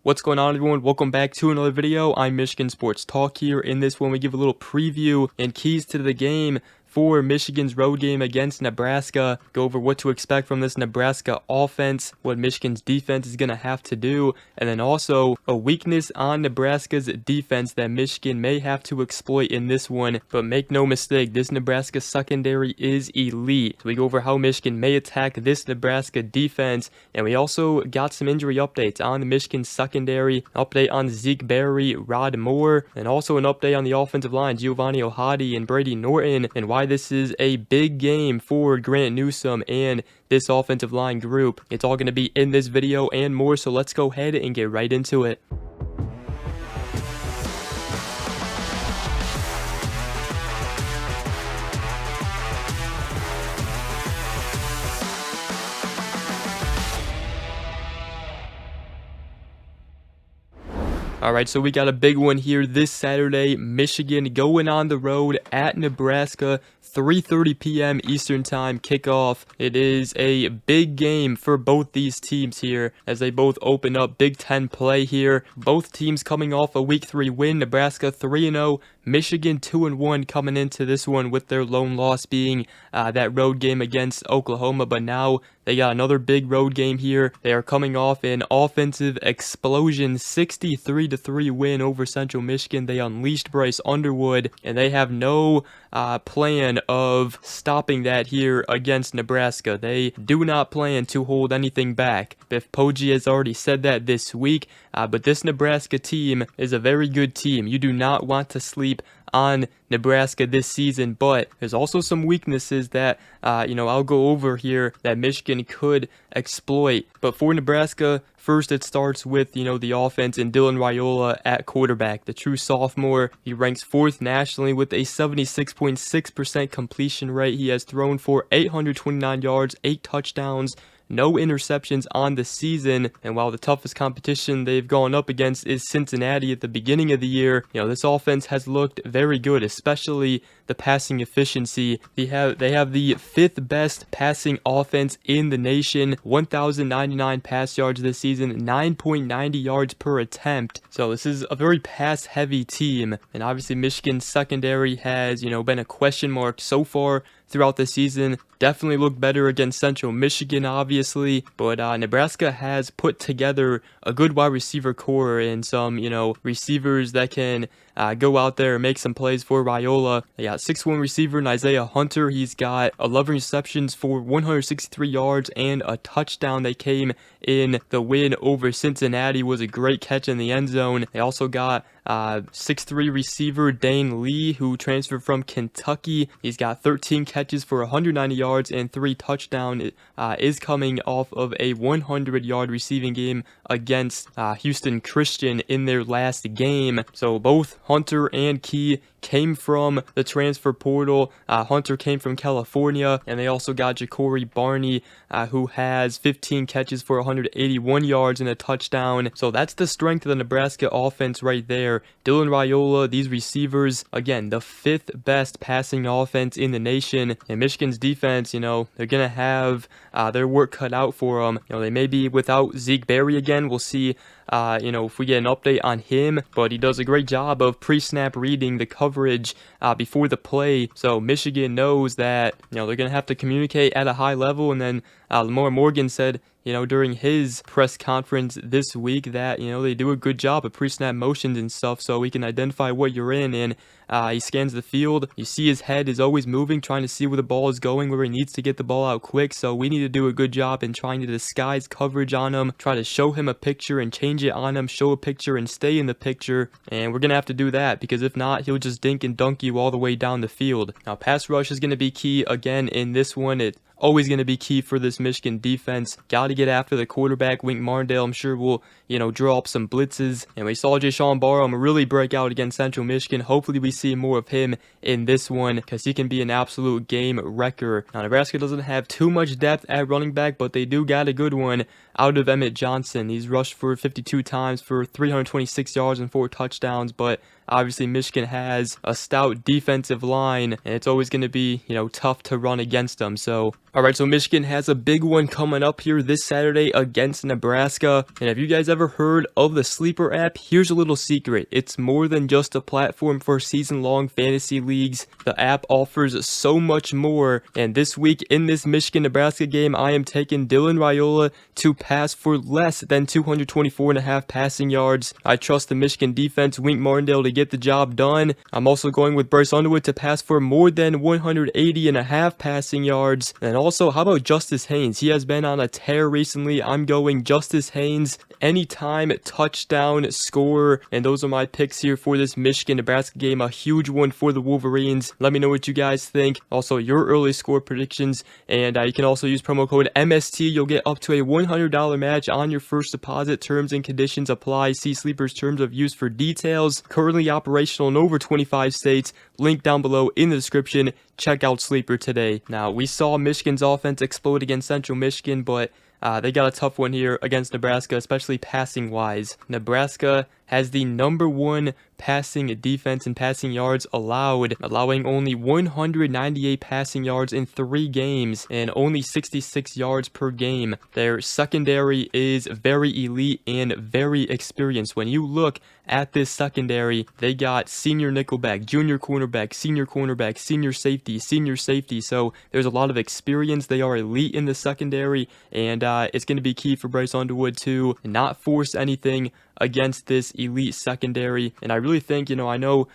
What's going on, everyone? Welcome back to another video. I'm Michigan Sports Talk here. In this one, we give a little preview and keys to the game for Michigan's road game against Nebraska. Go over what to expect from this Nebraska offense, what Michigan's defense is going to have to do, and then also a weakness on Nebraska's defense that Michigan may have to exploit in this one. But make no mistake, this Nebraska secondary is elite. So we go over how Michigan may attack this Nebraska defense, and we also got some injury updates on the Michigan secondary, update on Zeke Berry, Rod Moore, and also an update on the offensive line, Giovanni Ohadi and Brady Norton, and why this is a big game for Grant Newsome and this offensive line group. It's all going to be in this video and more, so let's go ahead and get right into it. Alright, so we got a big one here this Saturday. Michigan going on the road at Nebraska. 3:30 p.m. Eastern Time kickoff. It is a big game for both these teams here as they both open up Big Ten play here. Both teams coming off a Week 3 win. Nebraska 3-0. Michigan 2-1 coming into this one with their lone loss being that road game against Oklahoma. But now they got another big road game here. They are coming off an offensive explosion 63-3 win over Central Michigan. They unleashed Bryce Underwood, and they have no plan of stopping that here against Nebraska. They do not plan to hold anything back. Biff Poggi has already said that this week, but this Nebraska team is a very good team. You do not want to sleep on Nebraska this season, but there's also some weaknesses that I'll go over here that Michigan could exploit. But for Nebraska, first it starts with the offense and Dylan Raiola at quarterback, the true sophomore. He ranks 4th nationally with a 76.6% completion rate. He has thrown for 829 yards, 8 touchdowns, no interceptions on the season. And while the toughest competition they've gone up against is Cincinnati at the beginning of the year, this offense has looked very good, especially the passing efficiency. They have the 5th best passing offense in the nation, 1,099 pass yards this season, 9.90 yards per attempt. So this is a very pass heavy team, and obviously Michigan's secondary has been a question mark so far throughout the season. Definitely looked better against Central Michigan, obviously, but Nebraska has put together a good wide receiver core and some receivers that can go out there and make some plays for Raiola. They got 6'1" receiver in Isaiah Hunter. He's got 11 receptions for 163 yards and a touchdown. They came in the win over Cincinnati. Was a great catch in the end zone. They also got 6'3" receiver Dane Lee, who transferred from Kentucky. He's got 13 catches for 190 yards and 3 touchdowns. Is coming off of a 100-yard receiving game against Houston Christian in their last game. So both Hunter and Key came from the transfer portal. Hunter came from California, and they also got Ja'Cory Barney, who has 15 catches for 181 yards and a touchdown. So that's the strength of the Nebraska offense right there. Dylan Raiola, these receivers, again, the 5th best passing offense in the nation. And Michigan's defense, they're going to have their work cut out for them. They may be without Zeke Berry again. We'll see if we get an update on him, but he does a great job of pre-snap reading the coverage before the play. So Michigan knows that they're going to have to communicate at a high level. And then Lamar Morgan said during his press conference this week that they do a good job of pre-snap motions and stuff, so we can identify what you're in. And he scans the field. You see his head is always moving, trying to see where the ball is going, where he needs to get the ball out quick. So we need to do a good job in trying to disguise coverage on him, try to show him a picture and change it on him, show a picture and stay in the picture. And we're going to have to do that, because if not, he'll just dink and dunk you all the way down the field. Now, pass rush is going to be key again in this one. It's always going to be key for this Michigan defense. Got to get after the quarterback. Wink Martindale, I'm sure, will draw up some blitzes. And we saw Jashawn Barham really break out against Central Michigan. Hopefully we see more of him in this one, because he can be an absolute game wrecker. Now, Nebraska doesn't have too much depth at running back, but they do got a good one out of Emmett Johnson. He's rushed for 52 times for 326 yards and 4 touchdowns, but obviously Michigan has a stout defensive line, and it's always going to be, tough to run against them. So, alright, so Michigan has a big one coming up here this Saturday against Nebraska. And have you guys ever heard of the Sleeper app? Here's a little secret. It's more than just a platform for season-long fantasy leagues. The app offers so much more. And this week in this Michigan-Nebraska game, I am taking Dylan Raiola to pass for less than 224.5 passing yards. I trust the Michigan defense, Wink Martindale, to get the job done. I'm also going with Bryce Underwood to pass for more than 180.5 passing yards. And also, how about Justice Haynes? He has been on a tear recently. I'm going Justice Haynes anytime touchdown scorer. And those are my picks here for this Michigan-Nebraska game. A huge one for the Wolverines. Let me know what you guys think. Also, your early score predictions. And you can also use promo code MST. You'll get up to a $100 match on your first deposit. Terms and conditions apply. See Sleeper's terms of use for details. Currently operational in over 25 states. Link down below in the description. Check out Sleeper today. Now, we saw Michigan's offense explode against Central Michigan, but they got a tough one here against Nebraska, especially passing-wise. Nebraska has the #1 passing defense and passing yards allowed, allowing only 198 passing yards in 3 games and only 66 yards per game. Their secondary is very elite and very experienced. When you look at this secondary, they got senior nickelback, junior cornerback, senior safety. So there's a lot of experience. They are elite in the secondary, and it's going to be key for Bryce Underwood to not force anything against this elite secondary. And I really think, I know,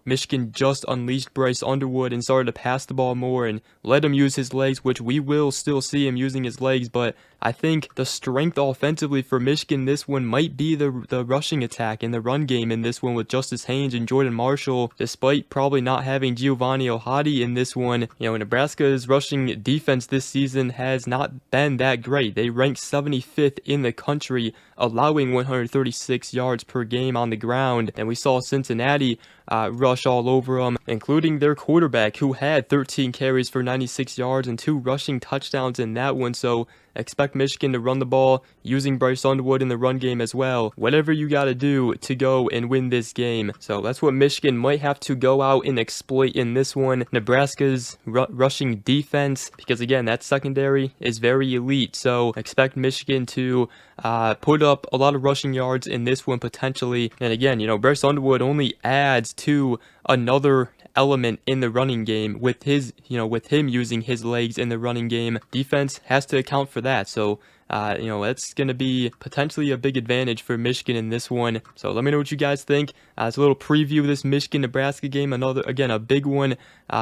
Michigan just unleashed Bryce Underwood and started to pass the ball more and let him use his legs, which we will still see him using his legs. But I think the strength offensively for Michigan this one might be the rushing attack and the run game in this one with Justice Haynes and Jordan Marshall, despite probably not having Giovanni Ohadi in this one. Nebraska's rushing defense this season has not been that great. They ranked 75th in the country, allowing 136 yards per game on the ground. And we saw Cincinnati rush all over them, including their quarterback, who had 13 carries for 96 yards and 2 rushing touchdowns in that one. So expect Michigan to run the ball using Bryce Underwood in the run game as well. Whatever you got to do to go and win this game. So that's what Michigan might have to go out and exploit in this one. Nebraska's rushing defense, because again, that secondary is very elite. So expect Michigan to put up a lot of rushing yards in this one potentially. And again, Bryce Underwood only adds to another element in the running game with him using his legs in the running game. Defense has to account for that. So that's going to be potentially a big advantage for Michigan in this one. So let me know what you guys think. It's a little preview of this Michigan-Nebraska game. Again, a big one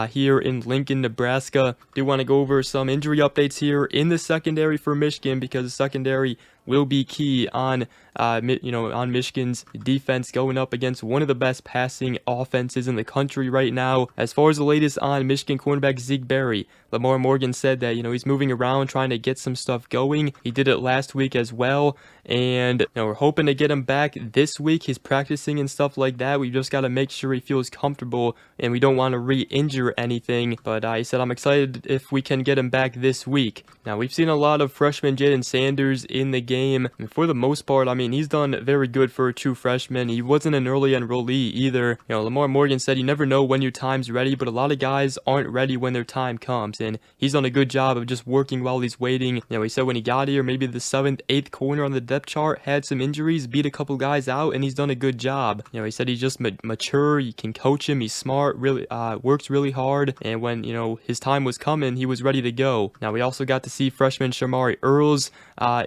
here in Lincoln, Nebraska. Do want to go over some injury updates here in the secondary for Michigan, because the secondary will be key on Michigan's defense going up against one of the best passing offenses in the country right now. As far as the latest on Michigan cornerback Zeke Berry, Lamar Morgan said that he's moving around trying to get some stuff going. He did it last week as well, and we're hoping to get him back this week. He's practicing and stuff like that. We just got to make sure he feels comfortable, and we don't want to re-injure anything. But he said, I'm excited if we can get him back this week. Now, we've seen a lot of freshman Jaden Sanders in the game, and for the most part, he's done very good for a true freshman. He wasn't an early enrollee either. Lamar Morgan said you never know when your time's ready, but a lot of guys aren't ready when their time comes, and he's done a good job of just working while he's waiting. He said when he got here, maybe the 7th, 8th corner on the depth chart had some injuries, beat a couple guys out, and he's done a good job. He said he's just mature. You can coach him. He's smart, really works really hard, and when his time was coming, he was ready to go. Now, we also got to see freshman Shamari Earls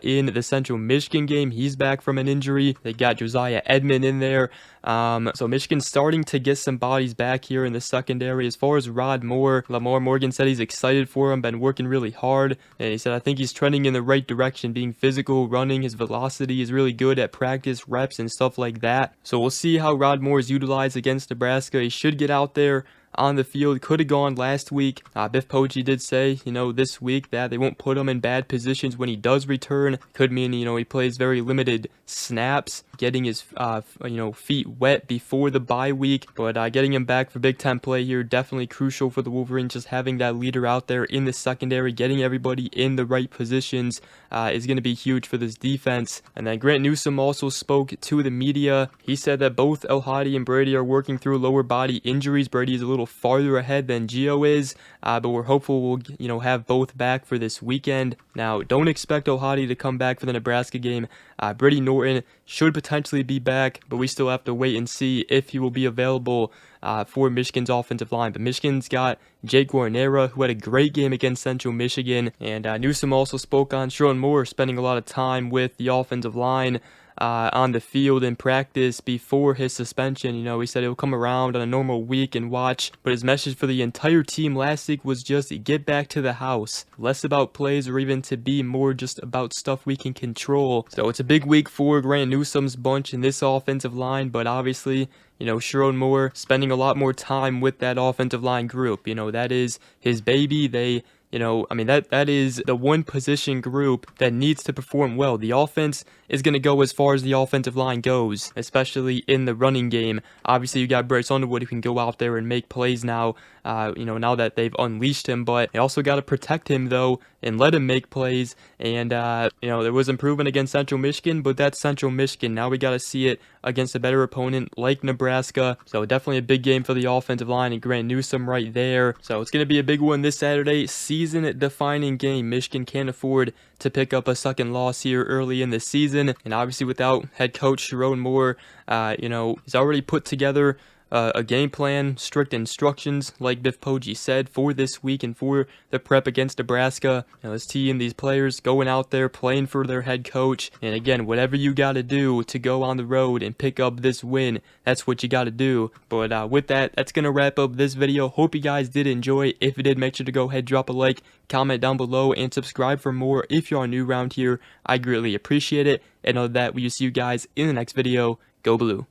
in the Central Michigan game. He's back from an injury. They got Josiah Edmond in there. So Michigan's starting to get some bodies back here in the secondary. As far as Rod Moore, Lamar Morgan said he's excited for him, been working really hard, and he said I think he's trending in the right direction, being physical, running, his velocity is really good at practice reps and stuff like that. So we'll see how Rod Moore is utilized against Nebraska. He should get out there on the field. Could have gone last week. Biff Poggi did say, this week that they won't put him in bad positions when he does return. Could mean, he plays very limited snaps, getting his, feet wet before the bye week. But getting him back for Big Ten play here, definitely crucial for the Wolverines. Just having that leader out there in the secondary, getting everybody in the right positions is going to be huge for this defense. And then Grant Newsome also spoke to the media. He said that both El Hadi and Brady are working through lower body injuries. Brady is a little farther ahead than Gio is, but we're hopeful we'll have both back for this weekend. Now, don't expect El Hadi to come back for the Nebraska game. Brady Norton should potentially be back, but we still have to wait and see if he will be available for Michigan's offensive line. But Michigan's got Jake Guarnera, who had a great game against Central Michigan. And Newsome also spoke on Sherrone Moore spending a lot of time with the offensive line on the field in practice before his suspension. He said he'll come around on a normal week and watch, but his message for the entire team last week was just get back to the house. Less about plays or even to be more just about stuff we can control. So it's a big week for Grant Newsome's bunch in this offensive line, but obviously, Sherrone Moore spending a lot more time with that offensive line group. That is his baby. That is the one position group that needs to perform well. The offense is going to go as far as the offensive line goes, especially in the running game. Obviously, you got Bryce Underwood who can go out there and make plays now, now that they've unleashed him. But they also got to protect him, though, and let him make plays. And, there was improvement against Central Michigan, but that's Central Michigan. Now we got to see it against a better opponent like Nebraska. So definitely a big game for the offensive line and Grant Newsome right there. So it's going to be a big one this Saturday. Season-defining game. Michigan can't afford to pick up a second loss here early in the season. And obviously without head coach Sherrone Moore, he's already put together a game plan, strict instructions, like Biff Poggi said, for this week and for the prep against Nebraska. This team, these players going out there playing for their head coach. And again, whatever you got to do to go on the road and pick up this win, that's what you got to do. But with that, that's going to wrap up this video. Hope you guys did enjoy. If you did, make sure to go ahead, drop a like, comment down below, and subscribe for more if you are new around here. I greatly appreciate it. And know that we will see you guys in the next video. Go Blue.